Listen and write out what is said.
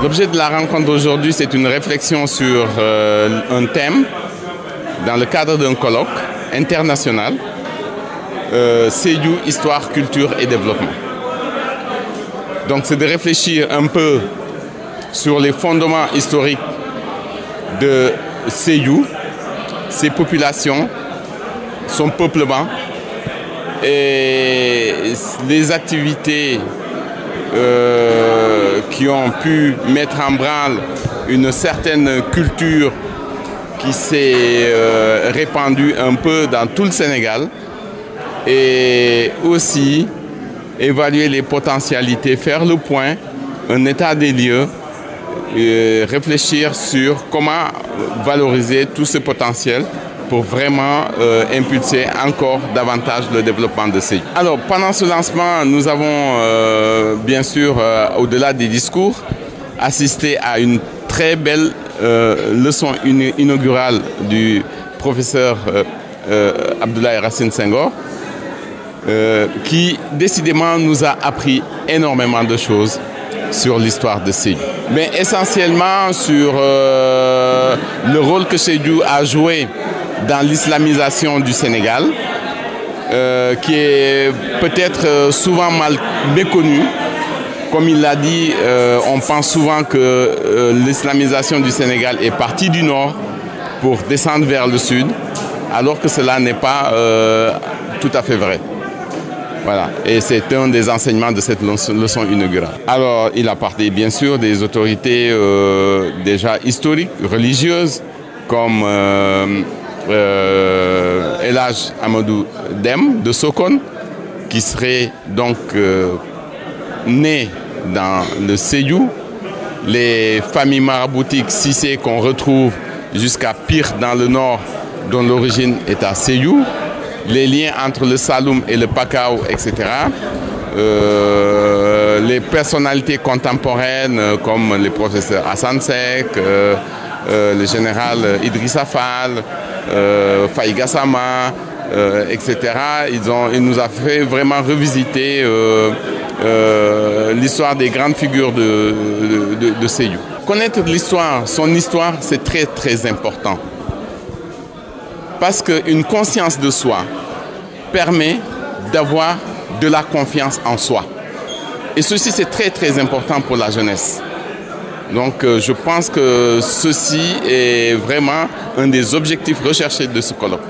L'objet de la rencontre d'aujourd'hui, c'est une réflexion sur un thème dans le cadre d'un colloque international, Sédhiou, Histoire, Culture et Développement. Donc c'est de réfléchir un peu sur les fondements historiques de Sédhiou, ses populations, son peuplement et les activités qui ont pu mettre en branle une certaine culture qui s'est répandue un peu dans tout le Sénégal, et aussi évaluer les potentialités, faire le point, un état des lieux, réfléchir sur comment valoriser tout ce potentiel pour vraiment impulser encore davantage le développement de Sédhiou. Alors, pendant ce lancement, nous avons bien sûr, au-delà des discours, assisté à une très belle leçon inaugurale du professeur Abdoulaye Racine Senghor, qui décidément nous a appris énormément de choses sur l'histoire de Sédhiou. Mais essentiellement sur le rôle que Sédhiou a joué dans l'islamisation du Sénégal, qui est peut-être souvent mal méconnu. Comme il l'a dit, on pense souvent que l'islamisation du Sénégal est partie du nord pour descendre vers le sud, alors que cela n'est pas tout à fait vrai. Voilà, et c'est un des enseignements de cette leçon inaugurale. Alors, il a parlé bien sûr des autorités déjà historiques, religieuses, comme El Hadj Amadou Dème de Sokone, qui serait donc né dans le Sédhiou, les familles maraboutiques Cissé qu'on retrouve jusqu'à Pire dans le nord, dont l'origine est à Sédhiou, les liens entre le Saloum et le Pakao, etc. Les personnalités contemporaines comme les professeurs Hassan Sek, le général Idrissa Fall, Faye Gassama, etc. Il nous a fait vraiment revisiter l'histoire des grandes figures de Sédhiou. Connaître l'histoire, son histoire, c'est très très important. Parce qu'une conscience de soi permet d'avoir de la confiance en soi. Et ceci, c'est très très important pour la jeunesse. Donc je pense que ceci est vraiment un des objectifs recherchés de ce colloque.